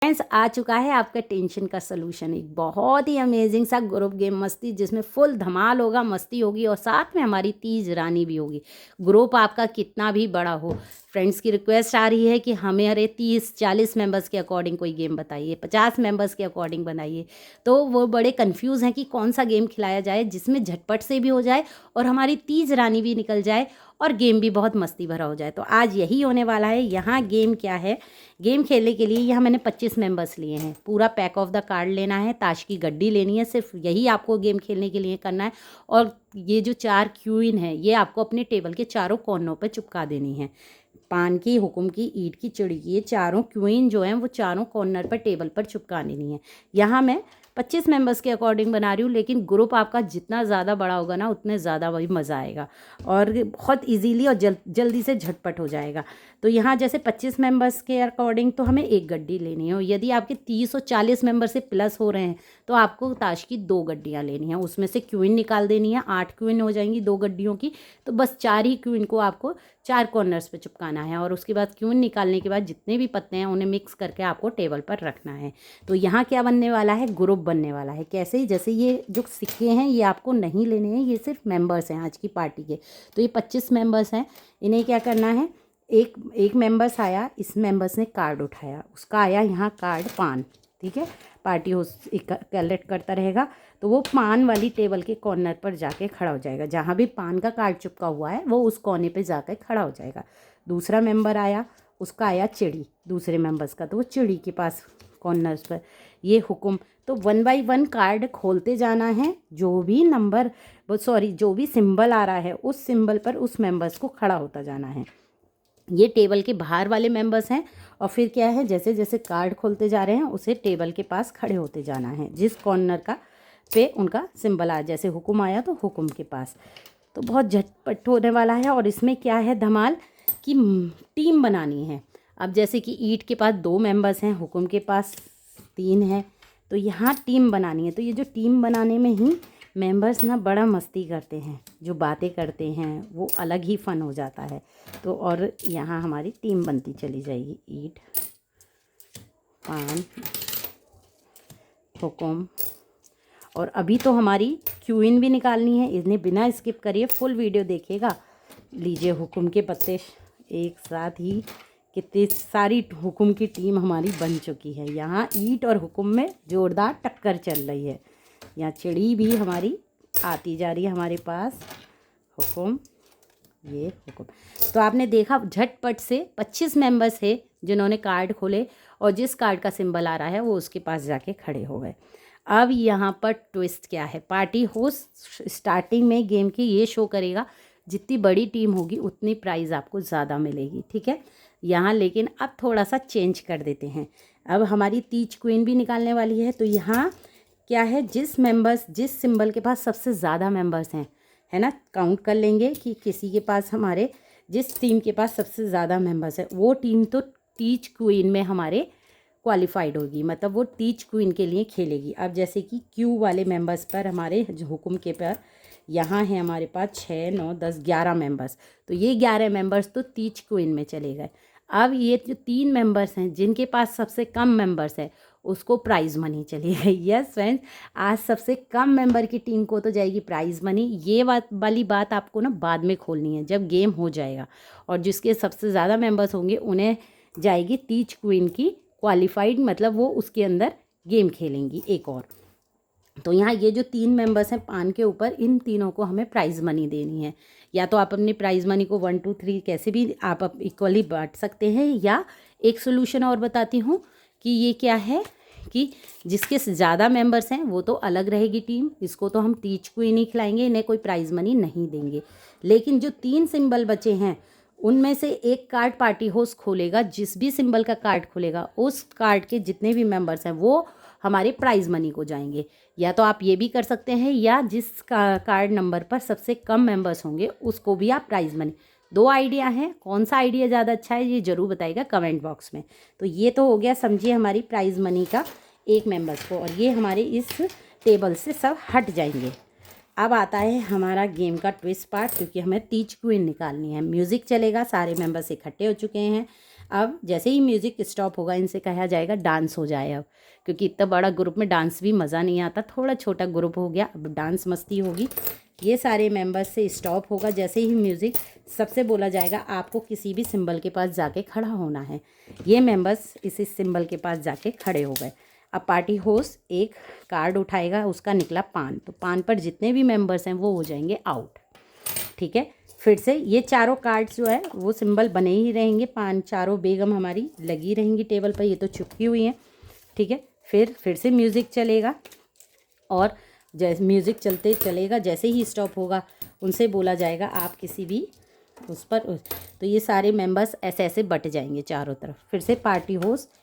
Friends आ चुका है आपका टेंशन का सलूशन, एक बहुत ही अमेजिंग सा ग्रुप गेम मस्ती जिसमें फुल धमाल होगा, मस्ती होगी और साथ में हमारी तीज रानी भी होगी। ग्रुप आपका कितना भी बड़ा हो, फ्रेंड्स की रिक्वेस्ट आ रही है कि हमें अरे 30-40 मेंबर्स के अकॉर्डिंग कोई गेम बताइए, 50 मेंबर्स के अकॉर्डिंग बनाइए। तो वो बड़े कंफ्यूज हैं कि कौन सा गेम खिलाया जाए जिसमें झटपट से भी हो जाए और हमारी तीज रानी भी निकल जाए और गेम भी बहुत मस्ती भरा हो जाए। तो आज यही होने वाला है। यहाँ गेम क्या है, गेम खेलने के लिए यहाँ मैंने 25 मेंबर्स लिए हैं। पूरा पैक ऑफ द कार्ड लेना है, ताश की गड्डी लेनी है, सिर्फ यही आपको गेम खेलने के लिए करना है। और ये जो 4 क्वीन है ये आपको अपने टेबल के चारों कोनों पर चिपका देनी है। पान की, हुकुम की, ईंट की, चिड़ी की, ये चारों क्वीन जो हैं वो चारों कॉर्नर पर टेबल पर चिपका देनी है। यहाँ मैं 25 मेंबर्स के अकॉर्डिंग बना रही हूँ, लेकिन ग्रुप आपका जितना ज़्यादा बड़ा होगा ना उतने ज़्यादा वही मज़ा आएगा और बहुत इजीली और जल्दी से झटपट हो जाएगा। तो यहाँ जैसे 25 मेंबर्स के अकॉर्डिंग तो हमें एक गड्डी लेनी है। यदि आपके 30 और 40 मेंबर से प्लस हो रहे हैं तो आपको ताश की 2 गड्डियाँ लेनी हैं, उसमें से क्वीन निकाल देनी है। 8 क्वीन हो जाएंगी 2 गड्डियों की, तो बस 4 ही क्वीन को आपको 4 कॉर्नर्स पे चिपकाना है और उसके बाद क्वीन निकालने के बाद जितने भी पत्ते हैं उन्हें मिक्स करके आपको टेबल पर रखना है। तो यहाँ क्या बनने वाला है, ग्रुप बनने वाला है। कैसे, जैसे ये जो सिक्के हैं ये आपको नहीं लेने हैं, ये सिर्फ मेंबर्स हैं आज की पार्टी के। तो ये 25 मेंबर्स हैं, इन्हें क्या करना है, एक मेंबर्स आया, इस मेंबर्स ने कार्ड उठाया, उसका आया यहाँ कार्ड पान, ठीक है। पार्टी हो कलेक्ट करता रहेगा तो वो पान वाली टेबल के कॉर्नर पर जाके खड़ा हो जाएगा। जहाँ भी पान का कार्ड चिपका हुआ है वो उस कोने पे जाकर खड़ा हो जाएगा। दूसरा मेंबर आया, उसका आया चिड़ी, दूसरे मेंबर्स का, तो वो चिड़ी के पास कॉर्नर्स पर ये हुकुम। तो 1 बाय 1 कार्ड खोलते जाना है। जो भी नंबर जो भी सिंबल आ रहा है उस सिंबल पर उस मेंबर्स को खड़ा होता जाना है। ये टेबल के बाहर वाले मेंबर्स हैं। और फिर क्या है, जैसे जैसे कार्ड खोलते जा रहे हैं उसे टेबल के पास खड़े होते जाना है जिस कॉर्नर का पे उनका सिंबल आया। जैसे हुकुम आया तो हुकुम के पास। तो बहुत झटपट होने वाला है। और इसमें क्या है धमाल कि टीम बनानी है। अब जैसे कि ईंट के पास 2 मेंबर्स हैं, हुकुम के पास 3 है, तो यहाँ टीम बनानी है। तो ये जो टीम बनाने में ही मेंबर्स ना बड़ा मस्ती करते हैं, जो बातें करते हैं वो अलग ही फ़न हो जाता है। तो और यहाँ हमारी टीम बनती चली जाएगी। ईंट, पान, हुकुम, और अभी तो हमारी क्वीन भी निकालनी है। इन्हें बिना स्किप करिए फुल वीडियो देखिएगा। लीजिए हुकुम के पत्ते, एक साथ ही कितनी सारी हुकुम की टीम हमारी बन चुकी है। यहाँ ईंट और हुकुम में जोरदार टक्कर चल रही है। यहाँ चिड़ी भी हमारी आती जा रही है हमारे पास। हुकुम, ये हुकुम। तो आपने देखा झटपट से 25 मेंबर्स है जिन्होंने कार्ड खोले और जिस कार्ड का सिंबल आ रहा है वो उसके पास जाके खड़े हो गए। अब यहाँ पर ट्विस्ट क्या है, पार्टी होस्ट स्टार्टिंग में गेम की ये शो करेगा जितनी बड़ी टीम होगी उतनी प्राइज़ आपको ज़्यादा मिलेगी, ठीक है। यहाँ लेकिन अब थोड़ा सा चेंज कर देते हैं। अब हमारी तीज क्वीन भी निकालने वाली है। तो यहाँ क्या है, जिस सिंबल के पास सबसे ज़्यादा मेंबर्स हैं, है ना, काउंट कर लेंगे कि किसी के पास हमारे जिस टीम के पास सबसे ज़्यादा मेंबर्स है वो टीम तो तीज क्वीन में हमारे क्वालिफाइड होगी, मतलब वो तीज क्वीन के लिए खेलेगी। अब जैसे कि क्यू वाले मेंबर्स पर हमारे हुकुम के पर यहाँ है हमारे पास 6, 9, 10, 11 मेंबर्स। तो ये 11 मेंबर्स तो तीज क्वीन में चले गए। अब ये जो 3 मेंबर्स हैं जिनके पास सबसे कम मेंबर्स है उसको प्राइज़ मनी चली गई। यस फ्रेंड्स, आज सबसे कम मेंबर की टीम को तो जाएगी प्राइज़ मनी। ये वाली बात आपको ना बाद में खोलनी है जब गेम हो जाएगा। और जिसके सबसे ज़्यादा मेंबर्स होंगे उन्हें जाएगी तीज क्वीन की क्वालिफाइड, मतलब वो उसके अंदर गेम खेलेंगी एक और। तो यहाँ ये जो 3 मेंबर्स हैं पान के ऊपर, इन तीनों को हमें प्राइज़ मनी देनी है। या तो आप अपनी प्राइज़ मनी को 1, 2, 3 कैसे भी आप इक्वली बांट सकते हैं। या एक सोल्यूशन और बताती हूँ कि ये क्या है कि जिसके ज़्यादा मेंबर्स हैं वो तो अलग रहेगी टीम, इसको तो हम तीज क्वीन ही खिलाएंगे, इन्हें कोई प्राइज़ मनी नहीं देंगे। लेकिन जो 3 सिंबल बचे हैं उनमें से एक कार्ड पार्टी होस्ट खोलेगा। जिस भी सिंबल का कार्ड खोलेगा उस कार्ड के जितने भी मेंबर्स हैं वो हमारे प्राइज़ मनी को जाएंगे। या तो आप ये भी कर सकते हैं, या जिस कार्ड नंबर पर सबसे कम मेंबर्स होंगे उसको भी आप प्राइज़ मनी। 2 आइडिया हैं, कौन सा आइडिया ज़्यादा अच्छा है ये ज़रूर बताइएगा कमेंट बॉक्स में। तो ये तो हो गया, समझिए हमारी प्राइज़ मनी का एक मेंबर्स को, और ये हमारे इस टेबल से सब हट जाएंगे। अब आता है हमारा गेम का ट्विस्ट पार्ट, क्योंकि हमें तीज क्वीन निकालनी है। म्यूज़िक चलेगा, सारे मेंबर्स इकट्ठे हो चुके हैं। अब जैसे ही म्यूज़िक स्टॉप होगा इनसे कहा जाएगा डांस हो जाए अब, क्योंकि इतना बड़ा ग्रुप में डांस भी मज़ा नहीं आता, थोड़ा छोटा ग्रुप हो गया, अब डांस मस्ती होगी। ये सारे मेंबर्स से स्टॉप होगा जैसे ही म्यूज़िक, सबसे बोला जाएगा आपको किसी भी सिंबल के पास जाके खड़ा होना है। ये मेंबर्स इसी सिंबल के पास जाके खड़े हो गए। अब पार्टी होस्ट एक कार्ड उठाएगा, उसका निकला पान, तो पान पर जितने भी मेंबर्स हैं वो हो जाएंगे आउट। ठीक है, फिर से ये चारों कार्ड्स जो है वो सिंबल बने ही रहेंगे, पान चारों बेगम हमारी लगी रहेंगी टेबल पर, ये तो चुपकी हुई हैं। ठीक है, फिर से म्यूज़िक चलेगा और जैसे म्यूज़िक चलते चलेगा जैसे ही स्टॉप होगा उनसे बोला जाएगा आप किसी भी उस पर, तो ये सारे मेंबर्स ऐसे ऐसे बट जाएंगे चारों तरफ। फिर से पार्टी होस्ट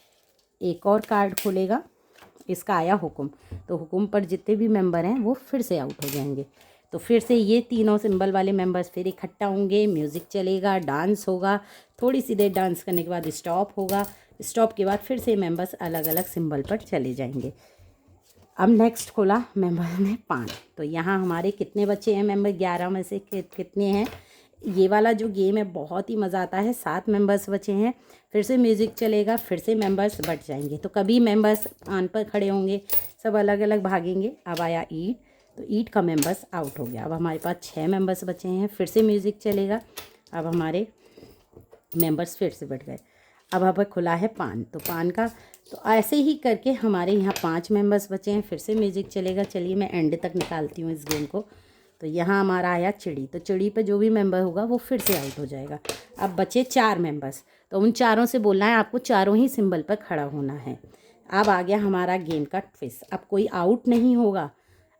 एक और कार्ड खोलेगा, इसका आया हुक्म, तो हुक्म पर जितने भी मेंबर हैं वो फिर से आउट हो जाएंगे। तो फिर से ये तीनों सिंबल वाले मेंबर्स फिर इकट्ठा होंगे, म्यूज़िक चलेगा, डांस होगा, थोड़ी सी देर डांस करने के बाद स्टॉप होगा, स्टॉप के बाद फिर से मेंबर्स अलग अलग सिंबल पर चले जाएंगे। अब नेक्स्ट खोला मेंबर ने पान, तो यहाँ हमारे कितने बचे हैं मेंबर, 11 में से कितने हैं। ये वाला जो गेम है बहुत ही मज़ा आता है, 7 मेंबर्स बचे हैं। फिर से म्यूज़िक चलेगा, फिर से मेंबर्स बट जाएंगे, तो कभी मेंबर्स पान पर खड़े होंगे, सब अलग अलग भागेंगे। अब आया ईट, तो ईट का मेंबर्स आउट हो गया। अब हमारे पास 6 मेंबर्स बचे हैं, फिर से म्यूज़िक चलेगा, अब हमारे मेंबर्स फिर से बढ़ गए। अब हमें खुला है पान, तो पान का, तो ऐसे ही करके हमारे यहाँ 5 मेंबर्स बचे हैं, फिर से म्यूज़िक चलेगा। चलिए मैं एंड तक निकालती हूँ इस गेम को। तो यहाँ हमारा आया चिड़ी, तो चिड़ी पे जो भी मेंबर होगा वो फिर से आउट हो जाएगा। अब बचे 4 मेंबर्स, तो उन चारों से बोलना है आपको चारों ही सिंबल पर खड़ा होना है। अब आ गया हमारा गेम का ट्विस्ट, अब कोई आउट नहीं होगा।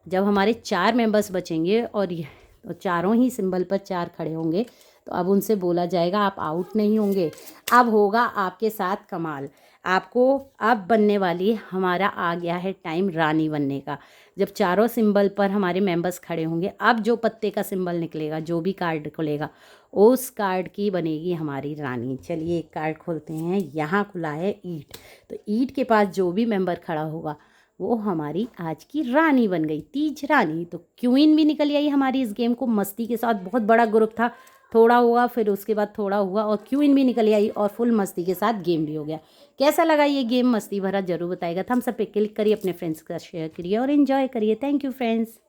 जब हमारे 4 मेंबर्स बचेंगे और ये तो चारों ही सिंबल पर 4 खड़े होंगे, तो अब उनसे बोला जाएगा आप आउट नहीं होंगे, अब होगा आपके साथ कमाल। आपको अब बनने वाली, हमारा आ गया है टाइम रानी बनने का। जब चारों सिंबल पर हमारे मेंबर्स खड़े होंगे, अब जो पत्ते का सिंबल निकलेगा, जो भी कार्ड खुलेगा, उस कार्ड की बनेगी हमारी रानी। चलिए एक कार्ड खोलते हैं, यहाँ खुला है ईट, तो ईट के पास जो भी मेंबर खड़ा होगा वो हमारी आज की रानी बन गई, तीज रानी। तो क्वीन भी निकल आई हमारी इस गेम को मस्ती के साथ, बहुत बड़ा ग्रुप था, थोड़ा हुआ फिर उसके बाद थोड़ा हुआ और क्वीन भी निकल आई और फुल मस्ती के साथ गेम भी हो गया। कैसा लगा ये गेम, मस्ती भरा, जरूर बताइएगा। थम्स अप पे क्लिक करिए, अपने फ्रेंड्स के साथ शेयर करिए और एंजॉय करिए। Thank you friends.